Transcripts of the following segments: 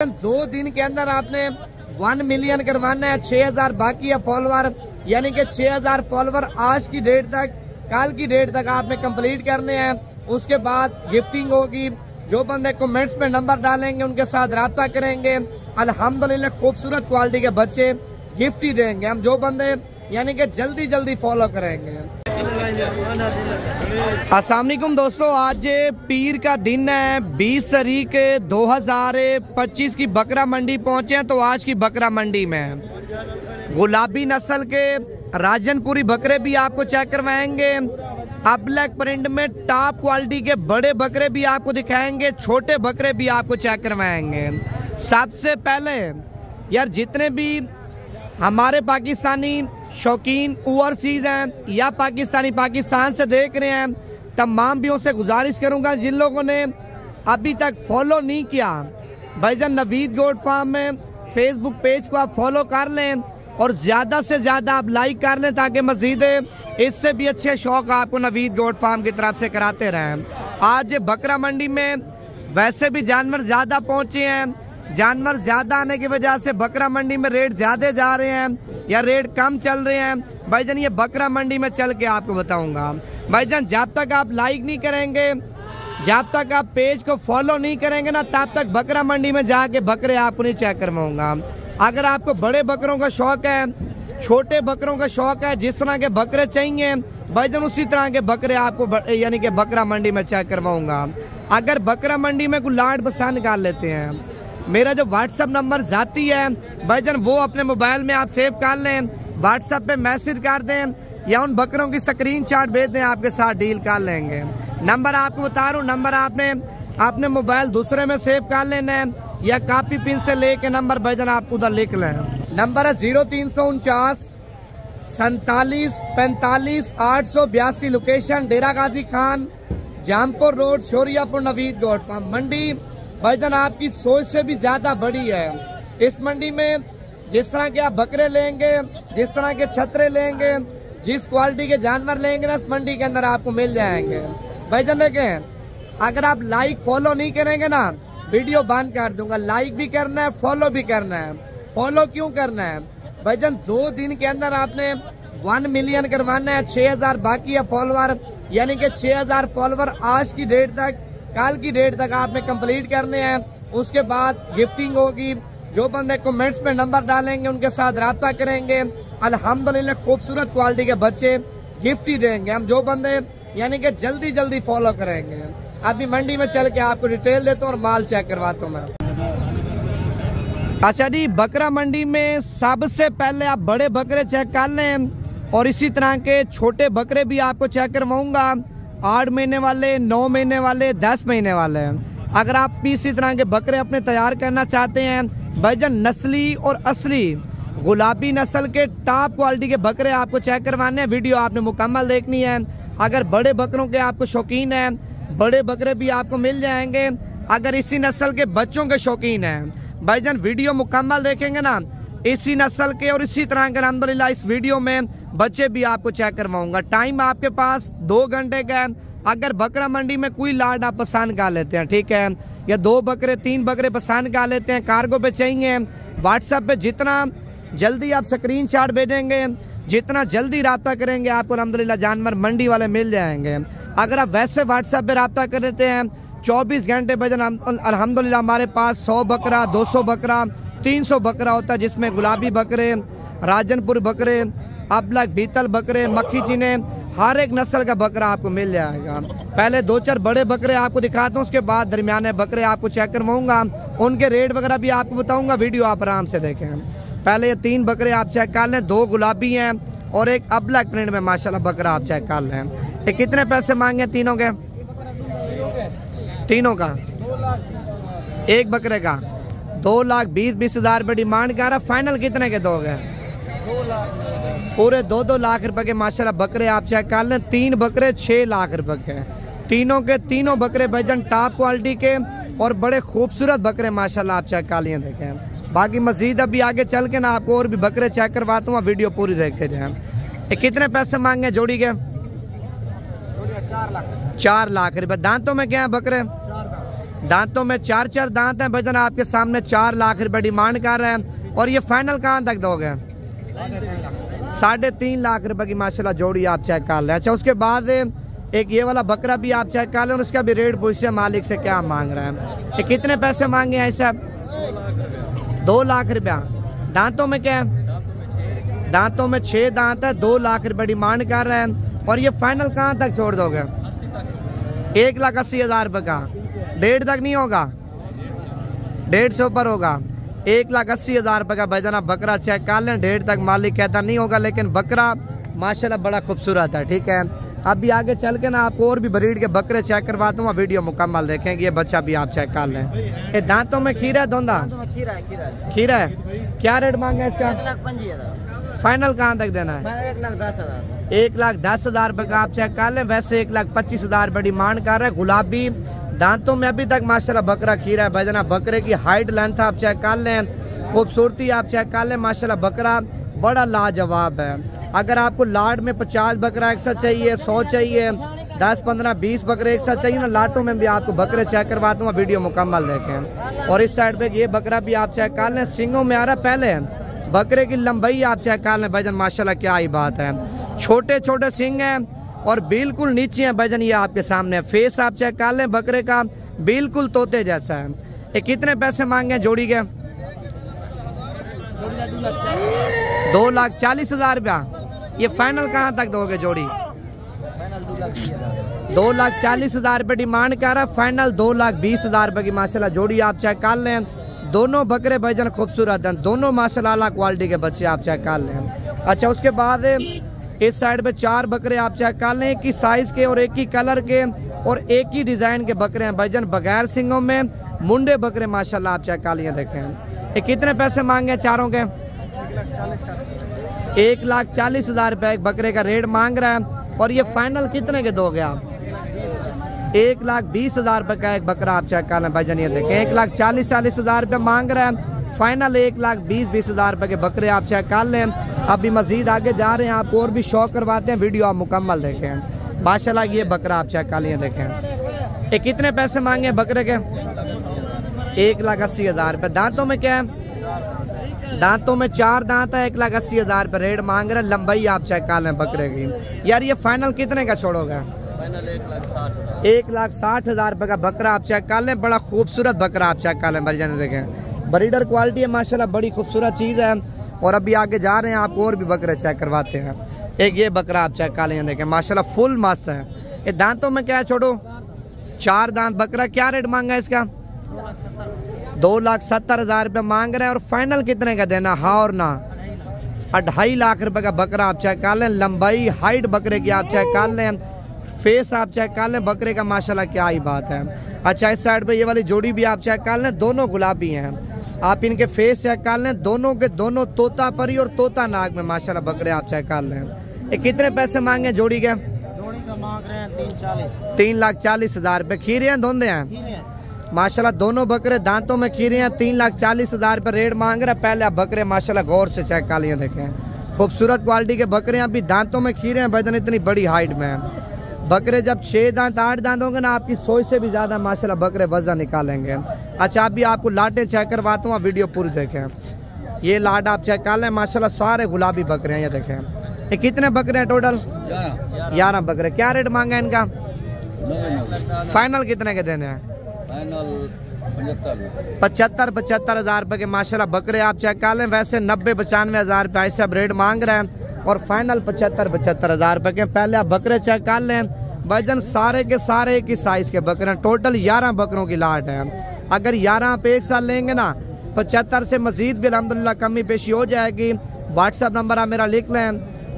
2 दिन के अंदर आपने 1 मिलियन करवाना है। 6000 बाकी है फॉलोवर, यानी कि 6000 फॉलोवर आज की डेट तक, कल की डेट तक आपने कंप्लीट करने हैं। उसके बाद गिफ्टिंग होगी। जो बंदे कमेंट्स में नंबर डालेंगे उनके साथ राब्ता करेंगे। अल्हम्दुलिल्लाह खूबसूरत क्वालिटी के बच्चे गिफ्ट ही देंगे हम, जो बंदे यानी कि जल्दी जल्दी फॉलो करेंगे। अस्सलाम वालेकुम दोस्तों, आज पीर का दिन है। 20 तारीख 2025 की बकरा मंडी पहुंचे हैं। तो आज की बकरा मंडी में गुलाबी नस्ल के राजनपुरी बकरे भी आपको चेक करवाएंगे। अब ब्लैक प्रिंट में टॉप क्वालिटी के बड़े बकरे भी आपको दिखाएंगे, छोटे बकरे भी आपको चेक करवाएंगे। सबसे पहले यार, जितने भी हमारे पाकिस्तानी शौकीन ओवरसीज हैं या पाकिस्तान से देख रहे हैं, तमाम भी से गुजारिश करूंगा जिन लोगों ने अभी तक फॉलो नहीं किया, भाईजान नवीद गोट फार्म में फेसबुक पेज को आप फॉलो कर लें और ज़्यादा से ज़्यादा आप लाइक कर लें, ताकि मजीद इससे भी अच्छे शौक आपको नवीद गोट फार्म की तरफ से कराते रहें। आज बकरा मंडी में वैसे भी जानवर ज़्यादा पहुँचे हैं। जानवर ज़्यादा आने की वजह से बकरा मंडी में रेट ज़्यादा जा रहे हैं या रेट कम चल रहे हैं। भाईजान ये बकरा मंडी में चल के आपको बताऊंगा। भाईजान जब तक आप लाइक नहीं करेंगे, जब तक आप पेज को फॉलो नहीं करेंगे ना, तब तक बकरा मंडी में जाके बकरे आपको नहीं चेक करवाऊंगा। अगर आपको बड़े बकरों का शौक है, छोटे बकरों का शौक है, जिस तरह के बकरे चाहिए भाईजान उसी तरह के बकरे आपको यानी कि बकरा मंडी में चेक करवाऊंगा। अगर बकरा मंडी में कोई लाड पसंद कर लेते हैं, मेरा जो व्हाट्सअप नंबर जाती है भाईजान वो अपने मोबाइल में आप सेव कर लें, व्हाट्सएप पे मैसेज कर दें या उन बकरों की स्क्रीनशॉट भेज दें, आपके साथ डील कर लेंगे। नंबर आपको बता रहा हूँ, नंबर आपने अपने मोबाइल दूसरे में सेव कर लेना है या कॉपी पिन से लेके नंबर भाईजान आप उधर लिख लें। नंबर है 0349 47 45 882। Location Dera Ghazi Khan, Jampur road, Shoriapur, Naveed goat farm मंडी। भाईजान आपकी सोच से भी ज्यादा बड़ी है। इस मंडी में जिस तरह के आप बकरे लेंगे, जिस तरह के छतरे लेंगे, जिस क्वालिटी के जानवर लेंगे ना, इस मंडी के अंदर आपको मिल जाएंगे। भाईजान देखें, अगर आप लाइक फॉलो नहीं करेंगे ना, वीडियो बंद कर दूंगा। लाइक भी करना है, फॉलो भी करना है। फॉलो क्यों करना है भाईजान? 2 दिन के अंदर आपने 1 मिलियन करवाना है। 6000 बाकी है फॉलोवर, यानी कि 6000 फॉलोवर आज की डेट तक, कल की डेट तक आपने कंप्लीट करने हैं। उसके बाद गिफ्टिंग होगी। जो बंदे कमेंट्स में नंबर डालेंगे उनके साथ राब्ता करेंगे। अल्हम्दुलिल्लाह खूबसूरत क्वालिटी के बच्चे गिफ्ट ही देंगे हम, जो बंदे यानी कि जल्दी जल्दी फॉलो करेंगे। अभी मंडी में चल के आपको डिटेल देता हूँ और माल चेक करवाता हूँ मैं। अच्छा जी, बकरा मंडी में सबसे पहले आप बड़े बकरे चेक कर लें और इसी तरह के छोटे बकरे भी आपको चेक करवाऊंगा। 8 महीने वाले, 9 महीने वाले, 10 महीने वाले। अगर आप भी इसी तरह के बकरे अपने तैयार करना चाहते हैं, भाईजान नस्ली और असली गुलाबी नस्ल के टॉप क्वालिटी के बकरे आपको चेक करवाने हैं। वीडियो आपने मुकम्मल देखनी है। अगर बड़े बकरों के आपको शौकीन है, बड़े बकरे भी आपको मिल जाएंगे। अगर इसी नस्ल के बच्चों के शौकीन हैं, भाईजान वीडियो मुकम्मल देखेंगे ना, इसी नस्ल के और इसी तरह के अल्हम्दुलिल्लाह इस वीडियो में बच्चे भी आपको चेक करवाऊंगा। टाइम आपके पास 2 घंटे का है। अगर बकरा मंडी में कोई लाड आप पसंद कर लेते हैं, ठीक है, या 2 बकरे 3 बकरे पसंद कर लेते हैं, कार्गो पे चाहिए, व्हाट्सएप पे जितना जल्दी आप स्क्रीनशॉट भेजेंगे, जितना जल्दी रब्ता करेंगे, आपको अल्हम्दुलिल्लाह जानवर मंडी वाले मिल जाएंगे। अगर आप वैसे व्हाट्सएप पे रब्ता कर लेते हैं 24 घंटे भाईजान अल्हम्दुलिल्लाह हमारे पास 100 बकरा, 200 बकरा, 300 बकरा होता है, जिसमें गुलाबी बकरे, राजनपुर बकरे, अबलक बीतल बकरे, मक्खी चीने, हर एक नस्ल का बकरा आपको मिल जाएगा। पहले 2-4 बड़े बकरे आपको दिखाता हूँ, उसके बाद दरमियाने बकरे आपको चेक करवाऊंगा। उनके रेट वगैरह भी आपको बताऊंगा, वीडियो आप आराम से देखें। पहले ये 3 बकरे आप चेक कर लें, 2 गुलाबी हैं और एक अबलक प्रिंट में माशाल्लाह बकरा आप चेक कर लें। ये कितने पैसे मांगे तीनों के? तीनों का 1 बकरे का 2,20,20 हज़ार रुपये डिमांड कर रहा। फाइनल कितने के दोगे? पूरे 2-2 लाख रुपए के माशाल्लाह बकरे आप चेक कर लें। 3 बकरे 6 लाख रुपए के, तीनों के तीनों बकरे भाईजान टॉप क्वालिटी के और बड़े खूबसूरत बकरे माशाल्लाह आप चेक कर लिए। देखें, बाकी मजीद अभी आगे चल के ना आपको और भी बकरे चेक करवाता हूँ, वीडियो पूरी देखते जाएं। ये कितने पैसे मांगे जोड़ी के? 4 लाख रुपए। दांतों में क्या है बकरे? दांतों में 4 दांत हैं भाईजान, आपके सामने 4 लाख रुपए डिमांड कर रहे हैं। और ये फाइनल कहाँ तक दोगे? 3.5 लाख रुपए की माशाल्लाह जोड़ी आप चेक कर लें। अच्छा, उसके बाद एक ये वाला बकरा भी आप चेक कर लें, उसका भी रेट पूछिए मालिक से क्या मांग रहे हैं। ये कितने पैसे मांगे हैं साहब? 2 लाख रुपया। दांतों में क्या है? दांतों में 6 दांत है, 2 लाख रुपए डिमांड कर रहे हैं। और ये फाइनल कहाँ तक छोड़ दोगे? 1,80,000 रुपये का। 1.5 तक नहीं होगा? 1.5 से ऊपर होगा। 1,80,000 रुपये का भाईजान आप बकरा चेक कर लें। 1.5 तक मालिक कहता नहीं होगा, लेकिन बकरा माशाल्लाह बड़ा खूबसूरत है। ठीक है, अभी आगे चल के ना आपको और भी ब्रीड के बकरे चेक करवाता हूँ, वीडियो मुकम्मल देखेंगे। ये बच्चा भी आप चेक कर लें। ये दांतों में खीरा है, दोंदा खीरा है। क्या रेट मांगे इसका? 1,25,000। फाइनल कहाँ तक देना है? 1,10,000। 1,10,000 रुपये का आप चेक कर लें। वैसे 1,25,000 रुपये डिमांड कर रहे हैं। गुलाबी दांतों में अभी तक माशाल्लाह बकरा खीरा है भाईजान। बकरे की हाइट लेंथ आप चेक कर लें, खूबसूरती आप चेक कर लें। माशाल्लाह बकरा बड़ा लाजवाब है। अगर आपको लाड में 50 बकरा एक साथ चाहिए, 100 चाहिए, 10, 15, 20 बकरे एक साथ चाहिए ना, लाटों में भी आपको बकरे चेक करवाता हूँ, वीडियो मुकम्मल देखें। और इस साइड पे ये बकरा भी आप चेक कर लें, सिंगों में आ रहा पहले। बकरे की लंबाई आप चेक कर लें भाईजान, माशाल्लाह क्या ही बात है। छोटे छोटे सिंग हैं और बिल्कुल नीचे हैं भाईजान, ये आपके सामने। फेस आप चेक कर लें बकरे का, बिल्कुल तोते जैसा है। ये कितने पैसे मांगे जोड़ी के? 2,40,000 रुपया। ये फाइनल कहाँ तक दोगे जोड़ी? 2,40,000 रुपये डिमांड कर रहा है। फाइनल 2,20,000 रुपये की माशाल्लाह जोड़ी आप चेक कर लें। दोनों बकरे भाईजान खूबसूरत हैं, दोनों माशाल्लाह आला क्वालिटी के बच्चे आप चेक कर लें। अच्छा, उसके बाद इस साइड पे 4 बकरे आप चेक कर लें, एक ही साइज के और एक ही कलर के और एक ही डिजाइन के बकरे हैं भाईजान, बगैर सिंगों में मुंडे बकरे माशाल्लाह आप चेक कर लिए। देखें ये कितने पैसे मांगे चारों के? 1,40,000 रुपये एक बकरे का रेट मांग रहा है। और ये फाइनल कितने के दोगे आप? 1,20,000 रुपये का एक बकरा आप चेक कर लें भाईजान। ये देखें 1,40,000 रुपये मांग रहा है। फाइनल 1,20,000 रुपये के बकरे आप चेक कर लें। अभी मजीद आगे जा रहे हैं, आपको और भी शौक करवाते हैं, वीडियो आप मुकम्मल देखें। माशाल्लाह ये बकरा आप चेक कर लिए। देखें ये कितने पैसे मांगे बकरे के? 1,80,000 रुपये। दांतों में क्या है? दांतों में 4 दांत है, 1,80,000 रुपये रेट मांग रहे हैं। लंबाई आप चेक कर लें बकरे की। यार ये फाइनल कितने का छोड़ोगे? 1,60,000 रुपये का बकरा आप चेक कर लें। बड़ा खूबसूरत बकरा आप चेक कर लें भाईजान। देखें ब्रीडर क्वालिटी है माशाल्लाह, बड़ी खूबसूरत चीज़ है। और अभी आगे जा रहे हैं, आपको और भी बकरे चेक करवाते हैं। एक ये बकरा आप चेक कर लें। देखें माशाल्लाह फुल मस्त है। ये दांतों में क्या है छोड़ो? 4 दांत बकरा। क्या रेट मांगा है इसका? 2,70,000 रुपये मांग रहे हैं। और फाइनल कितने का देना? हाँ और ना? 2.5 लाख रुपए का बकरा आप चेक कर लें। लंबाई हाइट बकरे की आप चेक कर लें, फेस आप चेक कर लें बकरे का, माशाल्लाह क्या ही बात है। अच्छा, इस साइड पे ये वाली जोड़ी भी आप चेक कर लें, दोनों गुलाबी हैं। आप इनके फेस चेक कर लें, दोनों के दोनों तोता परी और तोता नाग में माशाल्लाह बकरे आप चेक कर लें। ये कितने पैसे मांगे जोड़ी के? जोड़ी का मांग रहे हैं 3,40,000 रुपये। खीरे हैं धोंदे हैं माशाल्लाह, दोनों बकरे दांतों में खीरे हैं। 3,40,000 रुपये रेट मांग रहे हैं। पहले आप बकरे माशाल्लाह गौर से चेक कर लिए। देखें खूबसूरत क्वालिटी के बकरे हैं, अभी दांतों में खीरे हैं भाईजान, इतनी बड़ी हाइट में है। बकरे जब 6 दांत 8 दांत होंगे ना, आपकी सोच से भी ज्यादा माशाल्लाह बकरे वजन निकालेंगे। अच्छा, अभी आपको लाटें चेक करवाता हूँ, वीडियो पूरी देखें। ये लाट आप चेक कर लें माशाल्लाह, सारे गुलाबी बकरे हैं। ये देखें ये कितने बकरे हैं टोटल? 11 बकरे। क्या रेट मांगा है इनका? फाइनल कितने के देने हैं? 75,000 रुपये के माशाल्लाह बकरे आप चेक कर लें। वैसे 90-95,000 रुपये ऐसे अब रेट मांग रहे हैं। और फाइनल 75,000 रुपये के। पहले आप बकरे चेक कर लें भाईजान, सारे के सारे एक ही साइज के बकरे हैं। टोटल 11 बकरों की लाट है। अगर 11 आप एक साथ लेंगे ना, 75 से मजीद भी अल्हम्दुलिल्लाह कमी पेशी हो जाएगी। व्हाट्सएप नंबर आप मेरा लिख लें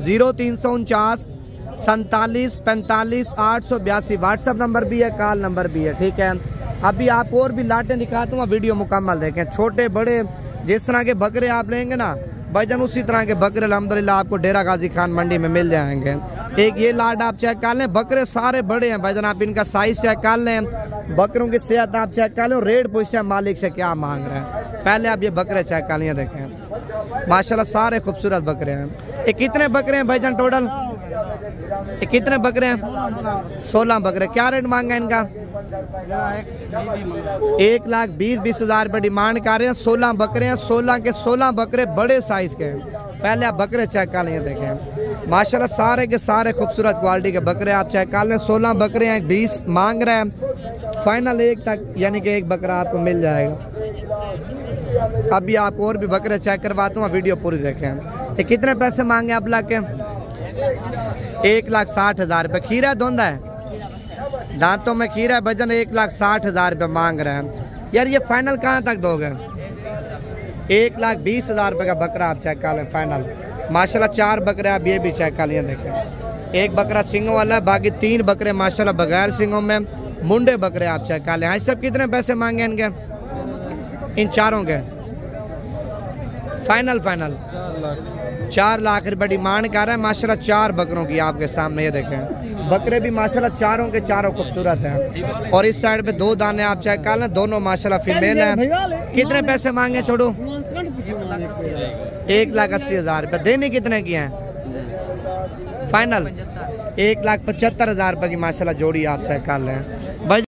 0349 47 45 882। व्हाट्सएप नंबर भी है, कॉल नंबर भी है। ठीक है, अभी आपको और भी लाटें दिखाता हूँ, वीडियो मुकम्मल देखें। छोटे बड़े जिस तरह के बकरे आप लेंगे ना भाईजान, उसी तरह के बकरे अल्हम्दुलिल्लाह आपको डेरा गाजी खान मंडी में मिल जाएंगे। एक ये लाट आप चेक कर लें, बकरे सारे बड़े हैं भाईजान, आप इनका साइज चेक कर लें। बकरों की सेहत आप चेक कर लें, रेट पूछे मालिक से क्या मांग रहे हैं। पहले आप ये बकरे चेक कर लें। देखें माशाल्लाह सारे खूबसूरत बकरे हैं। ये कितने बकरे हैं भाईजान टोटल? ये कितने बकरे हैं? 16 बकरे। क्या रेट मांगा इनका? 1,20,000 रुपये डिमांड कर रहे हैं। 16 बकरे हैं, 16 के 16 बकरे बड़े साइज के हैं। पहले आप बकरे चेक कर लें, देखें माशाल्लाह सारे के सारे खूबसूरत क्वालिटी के बकरे आप चेक कर लें। 16 बकरे हैं, 20 मांग रहे हैं, फाइनल 1 तक यानी कि 1 बकरा आपको मिल जाएगा। अभी आपको और भी बकरे चेक करवाता हूँ, वीडियो पूरी देखें। ये कितने पैसे मांगे आप ला के? 1,60,000 रुपये। खीरा धोंदा है, दांतों में खीरा है, वजन 1,60,000 रुपये मांग रहे हैं। यार ये फाइनल कहाँ तक दोगे? 1,20,000 रुपये का बकरा आप चेक कर लें फाइनल। माशाल्लाह 4 बकरे आप ये भी चेक कर लिए, देखें 1 बकरा सिंगों वाला है, बाकी 3 बकरे माशाल्लाह बगैर सिंगों में मुंडे बकरे आप चेक कर लें। आज सब कितने पैसे मांगे इनके? इन चारों के फाइनल 4 लाख रुपए डिमांड कर रहा है। माशाल्लाह 4 बकरों की आपके सामने, ये देखें बकरे भी माशाल्लाह चारों के चारों खूबसूरत हैं। और इस साइड पे 2 दाने आप चेक कर लें, दोनों माशाल्लाह फीमेल हैं। कितने पैसे मांगे छोड़ो? 1,80,000 रुपये। देने कितने की हैं फाइनल? 1,75,000 रुपये की माशाल्लाह जोड़ी आप चेक कर लें।